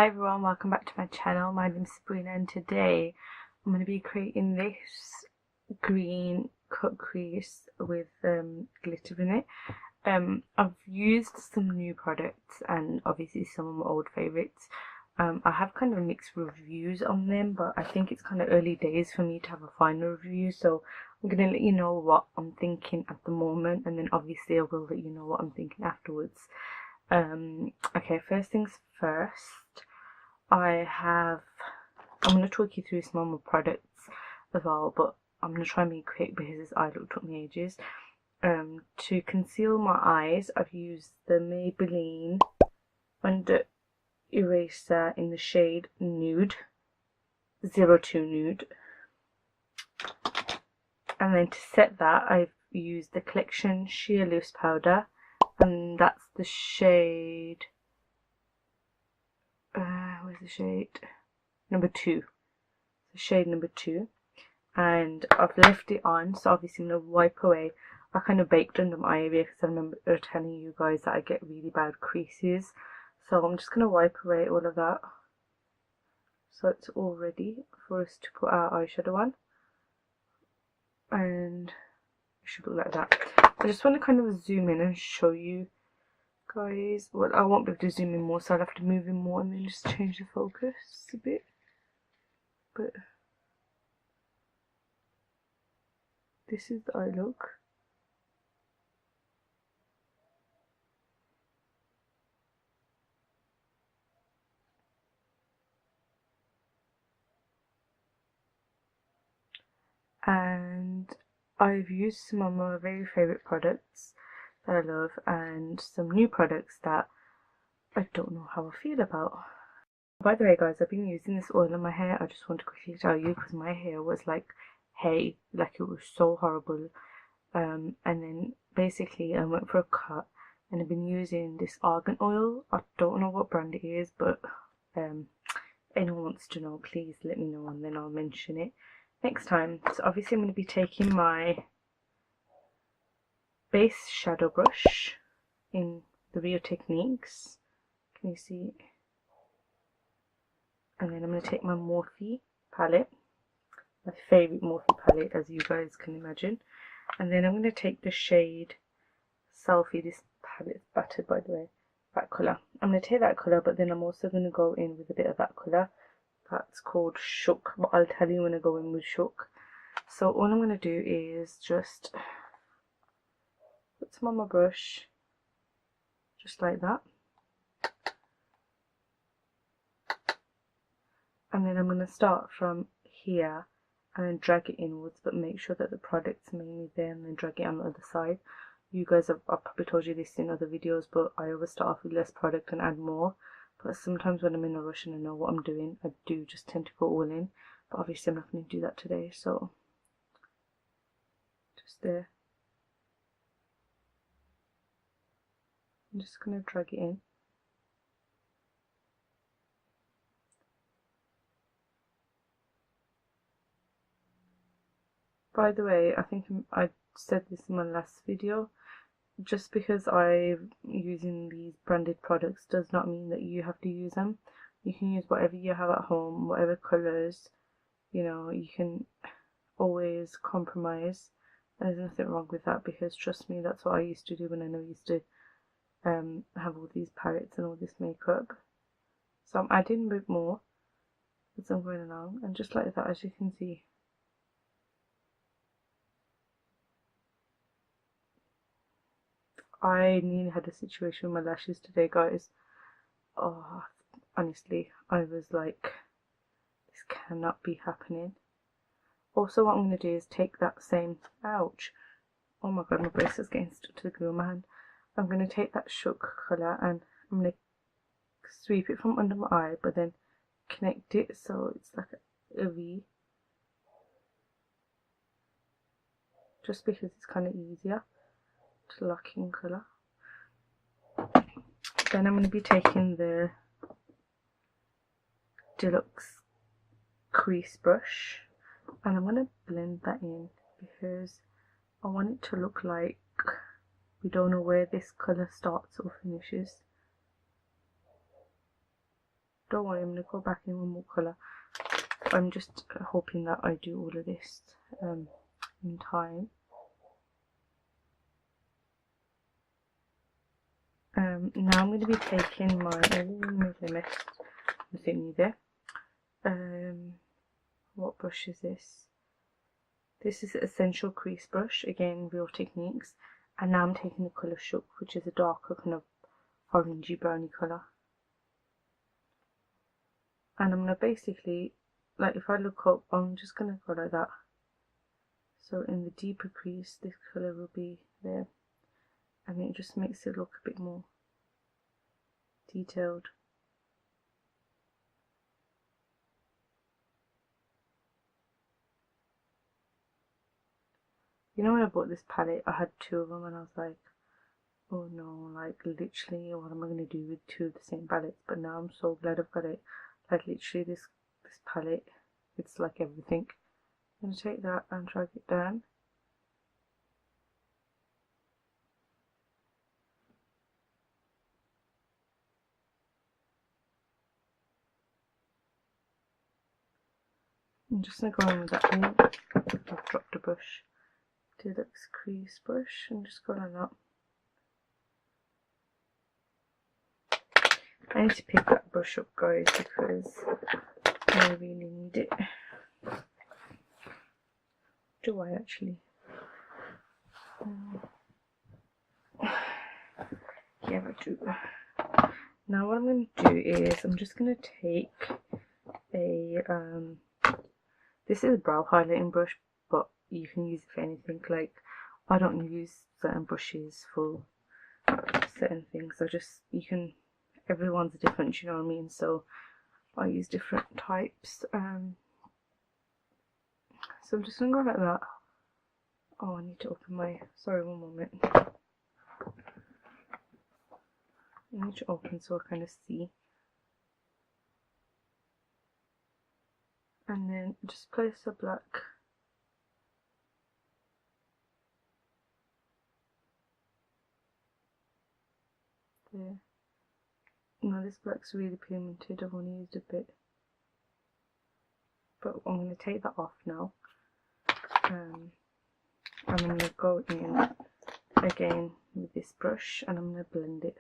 Hi everyone, welcome back to my channel. My name is Sabrina and today I'm going to be creating this green cut crease with glitter in it. I've used some new products and obviously some of my old favourites. I have kind of mixed reviews on them, but I think it's kind of early days for me to have a final review, so I'm going to let you know what I'm thinking at the moment, and then obviously I will let you know what I'm thinking afterwards. Okay, first things first, I'm going to talk you through some of my products as well, but I'm going to try and be quick because this eye look took me ages. To conceal my eyes, I've used the Maybelline Under Eraser in the shade Nude, 02 Nude. And then to set that, I've used the Collection Sheer Loose Powder, and that's the shade, where's the shade? Number 2. The shade number 2. And I've left it on, so obviously I'm going to wipe away. I kind of baked under my area because I remember telling you guys that I get really bad creases. So I'm just going to wipe away all of that. So it's all ready for us to put our eyeshadow on. And it should look like that. I just want to kind of zoom in and show you guys. Well, I won't be able to zoom in more, so I'll have to move in more and then just change the focus a bit. But this is the eye look. And I've used some of my very favourite products that I love and some new products that I don't know how I feel about. By the way guys, I've been using this oil on my hair. I just want to quickly tell you because my hair was like hay, like it was so horrible. And then basically I went for a cut and I've been using this argan oil. I don't know what brand it is, but anyone wants to know, please let me know and then I'll mention it next time. So obviously I'm going to be taking my base shadow brush in the Real Techniques. Can you see it? And then I'm going to take my Morphe palette, my favourite Morphe palette as you guys can imagine. And then I'm going to take the shade Selfie. This palette's battered by the way, that colour. I'm going to take that colour, but then I'm also going to go in with a bit of that colour. That's called Shook, but I'll tell you when I go in with Shook. So all I'm going to do is just put some on my brush, just like that. And then I'm going to start from here and then drag it inwards, but make sure that the product's mainly there and then drag it on the other side. You guys have, I've probably told you this in other videos, but I always start off with less product and add more. But sometimes when I'm in a rush and I know what I'm doing, I do just tend to go all in. But obviously I'm not going to do that today, so just there. I'm just going to drag it in. By the way, I think I said this in my last video, just because I'm using these branded products does not mean that you have to use them. You can use whatever you have at home, whatever colours, you know, you can always compromise. There's nothing wrong with that, because trust me, that's what I used to do when I used to have all these palettes and all this makeup. So I'm adding a bit more as I'm going along, and just like that, as you can see. I nearly had a situation with my lashes today, guys. Oh, honestly, I was like, this cannot be happening. Also, what I'm going to do is take that same, ouch, oh my god, my bracelet's getting stuck to the glue in my hand. I'm going to take that Shook colour and I'm going to sweep it from under my eye, but then connect it so it's like a V. Just because it's kind of easier to lock in colour. Then I'm going to be taking the Deluxe Crease brush and I'm going to blend that in because I want it to look like we don't know where this colour starts or finishes. don't worry, I'm going to go back in one more colour. I'm just hoping that I do all of this in time. Now I'm going to be taking my thingy there. What brush is this? This is Essential Crease brush, again Real Techniques, and now I'm taking the colour Shook, which is a darker kind of orangey browny colour. And I'm going to basically, like if I look up, I'm just going to go like that. So in the deeper crease, this colour will be there, and it just makes it look a bit more detailed. You know, when I bought this palette, I had two of them and I was like, oh no, like literally what am I going to do with two of the same palettes? But now I'm so glad I've got it. Like literally this palette, it's like everything. I'm going to take that and drag it down. I'm just going to go in with that one. I've dropped a brush. Deluxe Crease brush and just go like that. I need to pick that brush up, guys, because I really need it. Do I actually? Yeah, I do. Now what I'm going to do is I'm just going to take a this is a brow highlighting brush, but you can use it for anything. Like I don't use certain brushes for certain things. Everyone's different, you know what I mean? So I use different types. So I'm just gonna go like that. Oh, I need to open my, sorry, one moment. I need to open so I kind of see. And then just place the black. There. Now this black's really pigmented, I've only used a bit. But I'm going to take that off now. And I'm going to go in again with this brush and I'm going to blend it.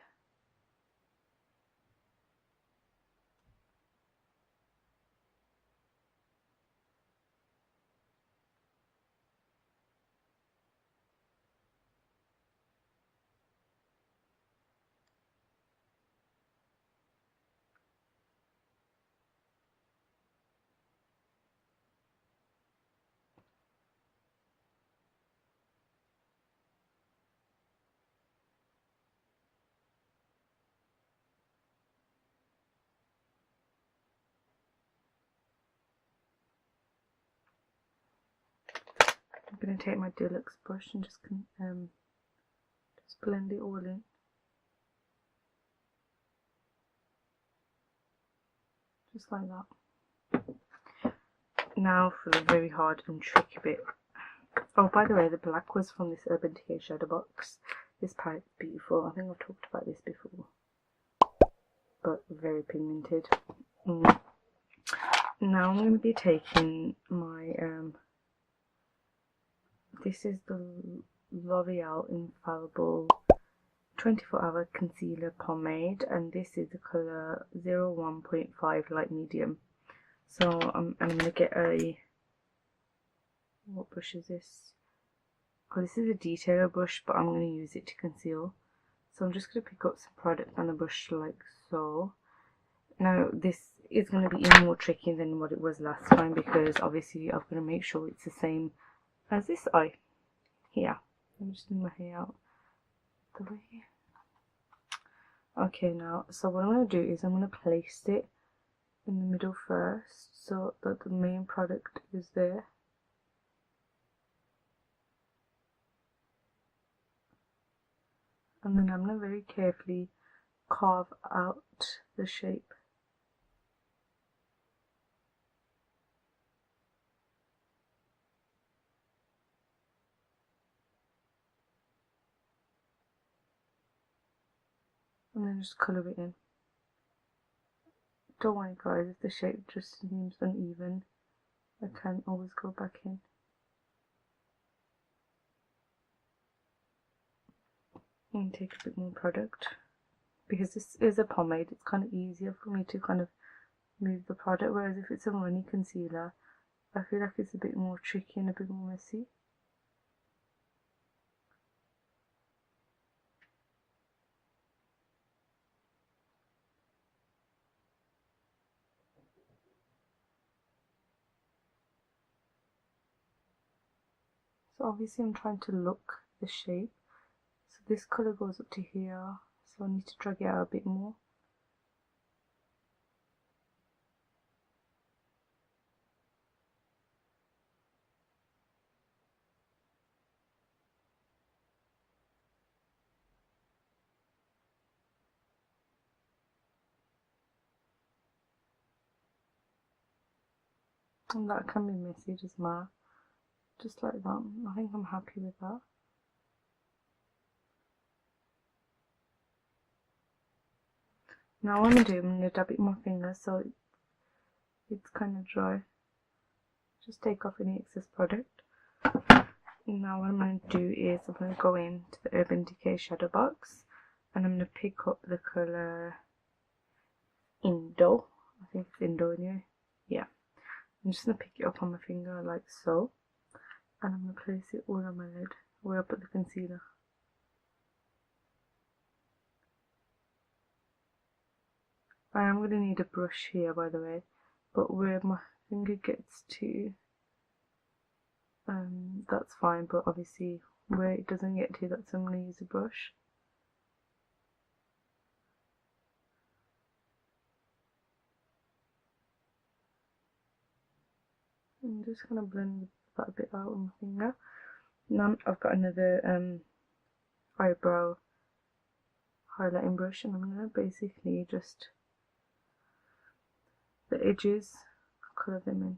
I'm going to take my Deluxe brush and just blend it all in. Just like that. Now for the very hard and tricky bit. Oh, by the way, the black was from this Urban Decay shadow box. This palette's beautiful. I think I've talked about this before. But very pigmented. Now I'm going to be taking my this is the L'Oreal Infallible 24-hour concealer pomade, and this is the colour 01.5 light medium. So I'm going to get a, what brush is this? Oh, this is a detailer brush, but I'm going to use it to conceal. So I'm just going to pick up some product on a brush like so. Now this is going to be even more tricky than what it was last time, because obviously I'm going to make sure it's the same as this eye here. I'm just doing my hair out the way. Okay, now so what I'm going to do is I'm going to place it in the middle first so that the main product is there. And then I'm going to very carefully carve out the shape. And then just colour it in. don't worry guys, if the shape just seems uneven, I can always go back in. And take a bit more product. Because this is a pomade, it's kind of easier for me to kind of move the product, whereas if it's a runny concealer, I feel like it's a bit more tricky and a bit more messy. So obviously I'm trying to look the shape. So this colour goes up to here, so I need to drag it out a bit more. And that can be messy, doesn't matter. Just like that. I think I'm happy with that. Now what I'm going to dab it in my finger so it's kind of dry. Just take off any excess product. Now what I'm going to do is I'm going to go into the Urban Decay shadow box and I'm going to pick up the colour Indo. I think it's Indo anyway. Yeah. I'm just going to pick it up on my finger like so. And I'm going to place it all on my lid where I put the concealer. I am going to need a brush here by the way, but where my finger gets to, that's fine, but obviously where it doesn't get to, that's when I'm going to use a brush. I'm just going to blend that a bit out with my finger. Now I've got another eyebrow highlighting brush and I'm going to basically just the edges, colour them in.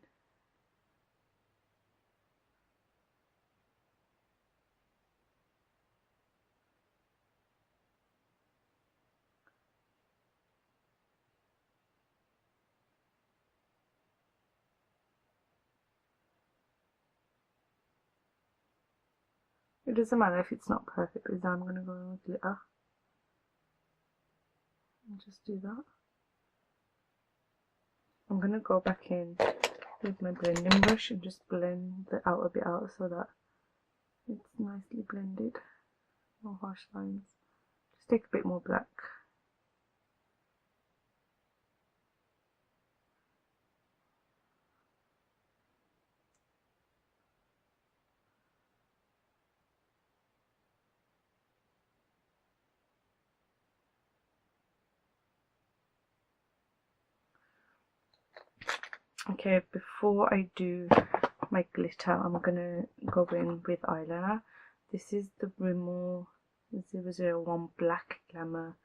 It doesn't matter if it's not perfect because I'm going to go in with glitter and just do that. I'm going to go back in with my blending brush and just blend the outer bit out so that it's nicely blended. No harsh lines. Just take a bit more black. Okay, before I do my glitter, I'm gonna go in with eyeliner. This is the Rimmel 001 Black Glam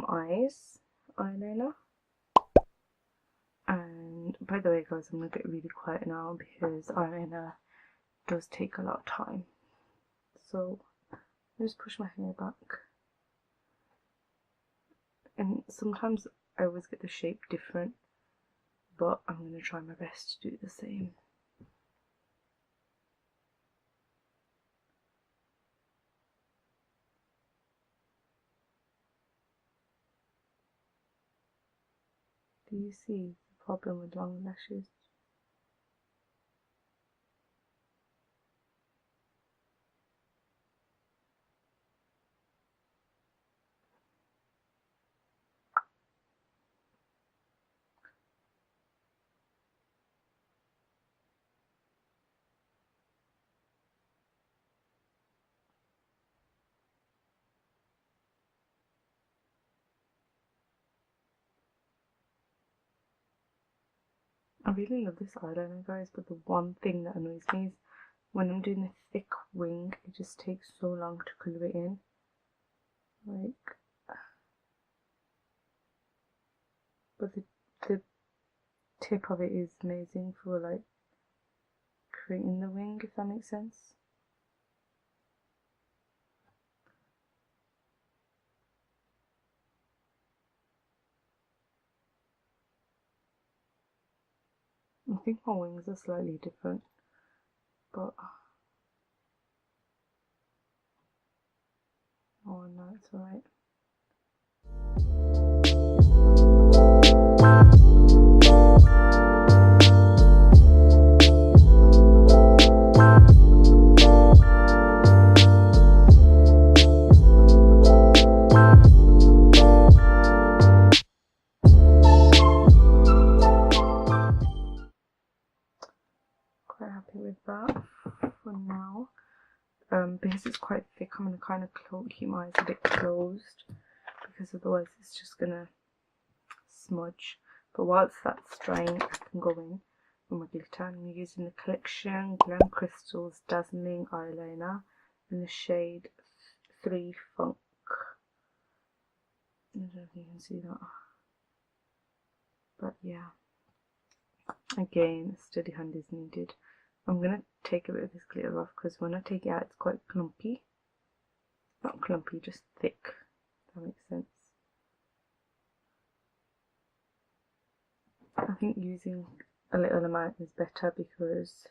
Eyes eyeliner. And by the way guys, I'm gonna get really quiet now because eyeliner does take a lot of time. So I just push my hair back. And sometimes I always get the shape different, but I'm going to try my best to do the same. Do you see the problem with long lashes? I really love this eyeliner guys, but the one thing that annoys me is when I'm doing a thick wing, it just takes so long to colour it in. Like, but the tip of it is amazing for like creating the wing, if that makes sense. I think my wings are slightly different, but oh no, it's alright. Quite happy with that for now. Because it's quite thick, I'm going to kind of keep my eyes a bit closed, because otherwise it's just going to smudge. But whilst that's drying, I can go in with my glitter. I'm using the Collection Glam Crystals Dazzling Eyeliner in the shade 3 Funk. I don't know if you can see that. But yeah, again, a steady hand is needed. I'm going to take a bit of this glitter off, because when I take it out it's quite clumpy. Not clumpy, just thick, if that makes sense. I think using a little amount is better, because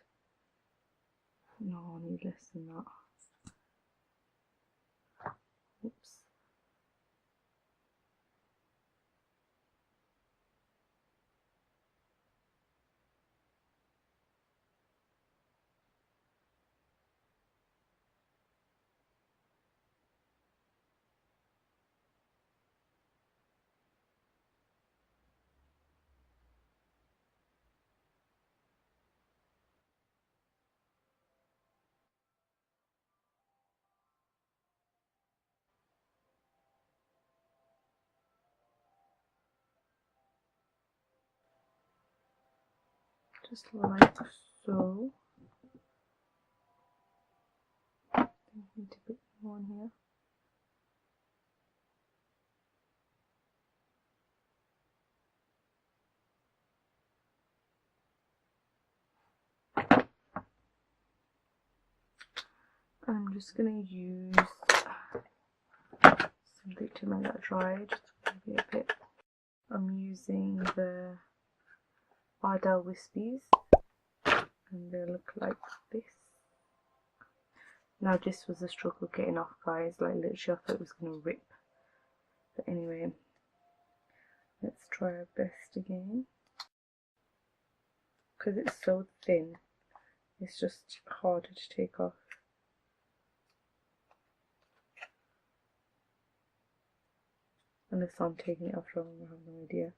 no, I need less than that. Oops. Just like so. I need a bit more on here. I'm just going to use some glitter to make that dry, just to give it a bit. I'm using the Ardell Wispies, and they look like this. Now this was a struggle getting off, guys, like literally I thought it was going to rip. But anyway, let's try our best again. Because it's so thin, it's just harder to take off. Unless I'm taking it off wrong, I have no idea.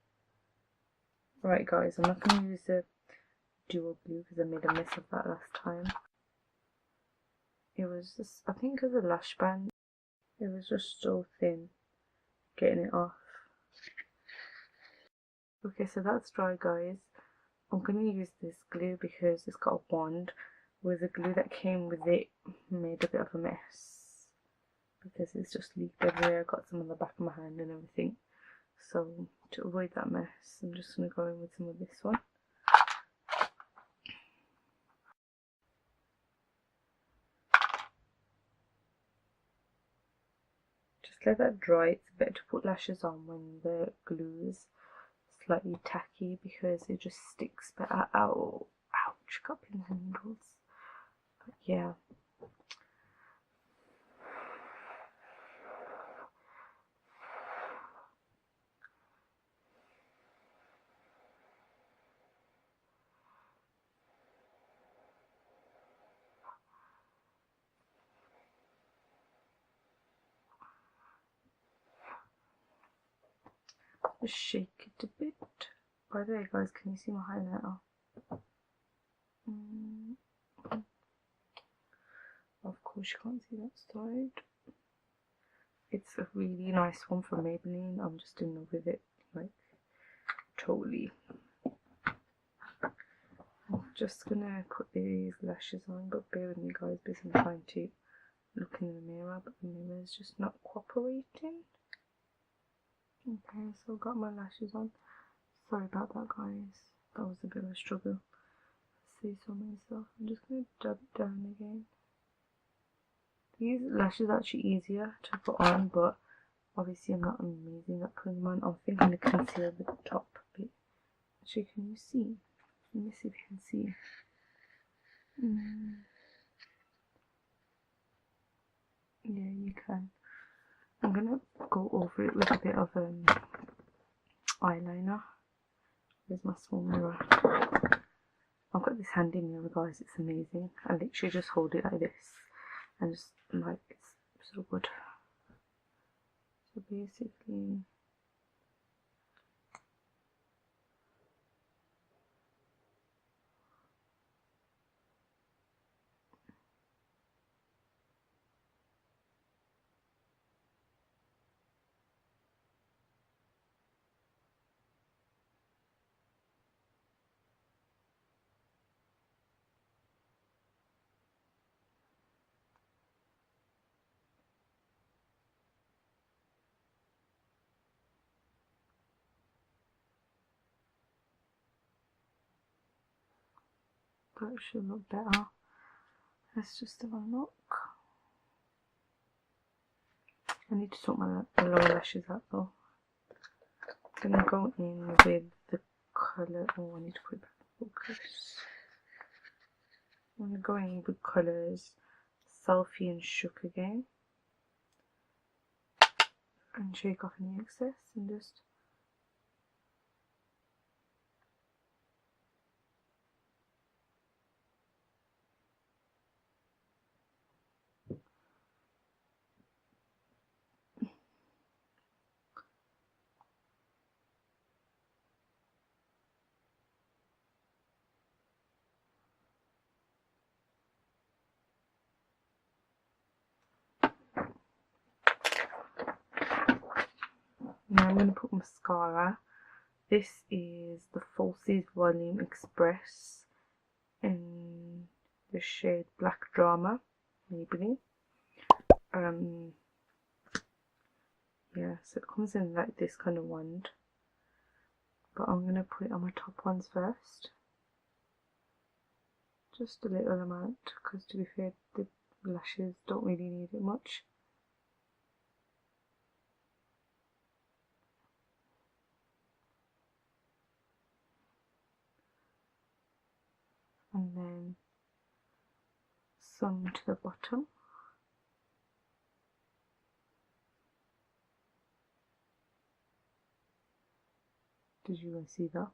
Right guys, I'm not going to use the dual glue because I made a mess of that last time. It was just, I think because of the lash band, it was just so thin getting it off. Okay, so that's dry guys. I'm going to use this glue because it's got a wand, where the glue that came with it made a bit of a mess. Because it's just leaked everywhere. I got some on the back of my hand and everything. So to avoid that mess, I'm just going to go in with some of this one. Just let that dry. It's better to put lashes on when the glue is slightly tacky, because it just sticks better. Ow, ouch, got pins and needles. But yeah. Just shake it a bit. By the way guys, can you see my highlighter? Of course you can't see that side. It's a really nice one from Maybelline. I'm just in love with it, like totally. I'm just gonna put these lashes on, but bear with me guys because I'm trying to look in the mirror, but the mirror is just not cooperating. Okay, so I've got my lashes on. Sorry about that guys, that was a bit of a struggle. Say so myself. I'm just going to dab it down again. These lashes are actually easier to put on, but obviously I'm not amazing at putting them on. I'm thinking to conceal the top bit. Actually, can you see? Let me see if you can see. Yeah, you can. I'm gonna go over it with a bit of eyeliner. Where's my small mirror? I've got this handy mirror, guys. It's amazing. I literally just hold it like this, and just like it's so good. So basically, that should look better. Let's just have a look. I need to sort my lower lashes out though. I'm gonna go in with the colour. Oh, I need to put it back in focus. I'm gonna go in with colours Selfie and Shook again, and shake off any excess and just now I'm going to put mascara. This is the Falsies Volume Express in the shade Black Drama, Maybelline. Yeah, so it comes in like this kind of wand, but I'm going to put it on my top ones first. Just a little amount, because to be fair, the lashes don't really need it much. And then some to the bottom. Did you guys see that?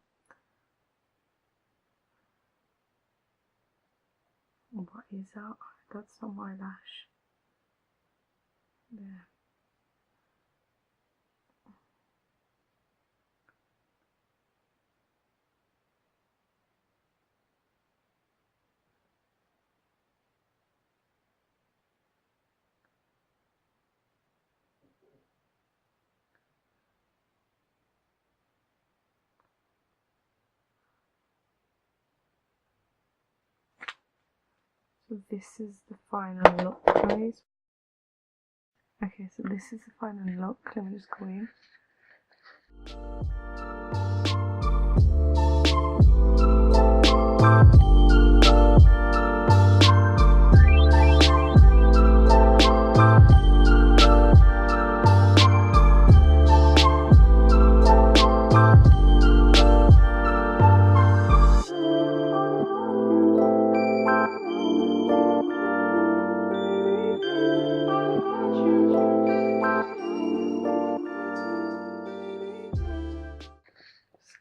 What is that? That's not my lash. There. So this is the final look, guys. Okay, so this is the final look. Let me just go in.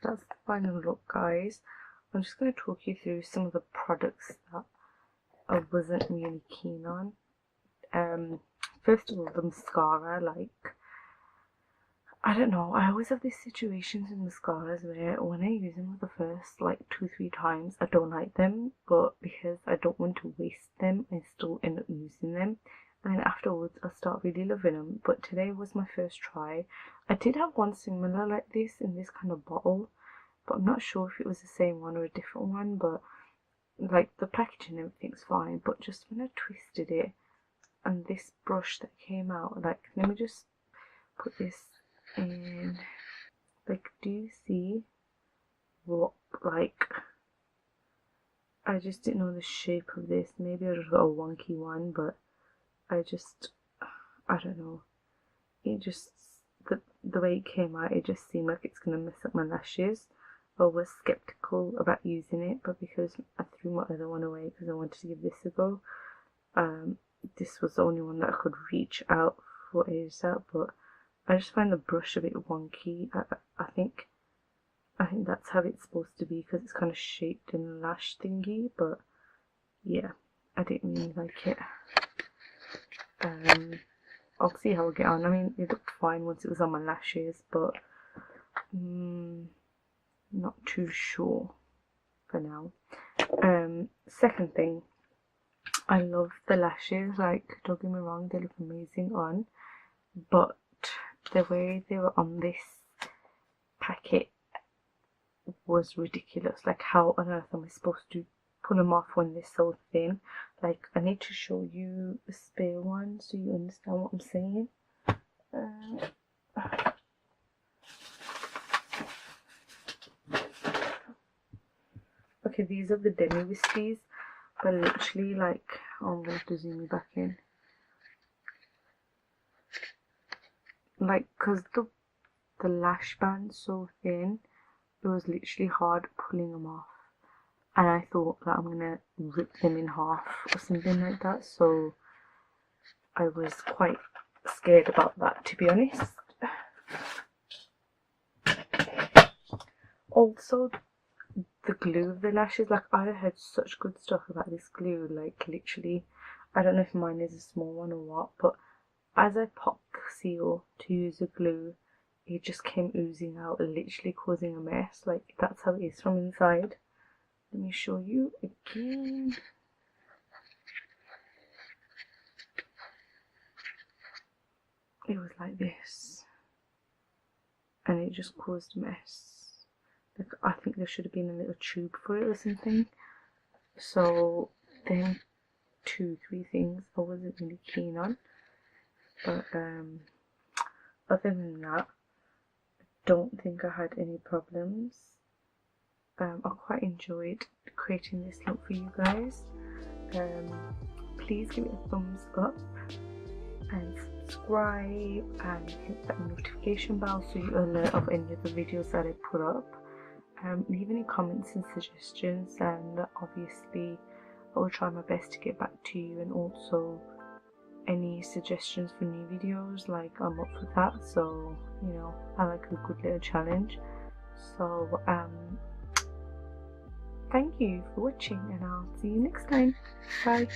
That's the final look, guys. I'm just going to talk you through some of the products that I wasn't really keen on. First of all, the mascara. Like, I don't know, I always have these situations with mascaras where when I use them for the first like 2-3 times, I don't like them, but because I don't want to waste them, I still end up using them. And then afterwards I start really loving them. But today was my first try. I did have one similar like this in this kind of bottle, but I'm not sure if it was the same one or a different one. But like the packaging and everything's fine, but just when I twisted it and this brush that came out, like, let me just put this in. Like, do you see what, like, I just didn't know the shape of this. Maybe I just got a wonky one, but I don't know, it just, the way it came out, it just seemed like it's gonna mess up my lashes. I was skeptical about using it, but because I threw my other one away because I wanted to give this a go, this was the only one that I could reach out for ASAP. But I just find the brush a bit wonky. I think that's how it's supposed to be because it's kind of shaped in a lash thingy. But yeah, I didn't really like it. I'll see how I get on. I mean, it looked fine once it was on my lashes, but not too sure for now. Second thing, I love the lashes. Like, don't get me wrong, they look amazing on, but the way they were on this packet was ridiculous. Like, how on earth am I supposed to pull them off when they're so thin? Like, I need to show you a spare one so you understand what I'm saying. Okay, these are the demi wispies, but literally, like, I'm going to zoom you back in. Like, because the lash band's so thin, it was literally hard pulling them off. And I thought that I'm going to rip them in half or something like that, so I was quite scared about that, to be honest. Also, the glue of the lashes, like, I heard such good stuff about this glue, like, literally, I don't know if mine is a small one or what, but as I popped the seal to use the glue, it just came oozing out, literally causing a mess. Like, that's how it is from inside. Let me show you again. It was like this, and it just caused a mess. Like, I think there should have been a little tube for it or something. So then 2-3 things I wasn't really keen on, but other than that, I don't think I had any problems. I quite enjoyed creating this look for you guys. Please give it a thumbs up and subscribe and hit that notification bell so you're alert of any of the videos that I put up. Leave any comments and suggestions, and obviously I will try my best to get back to you, and also any suggestions for new videos, like, I'm up for that. So, you know, I like a good little challenge. So thank you for watching, and I'll see you next time. Bye.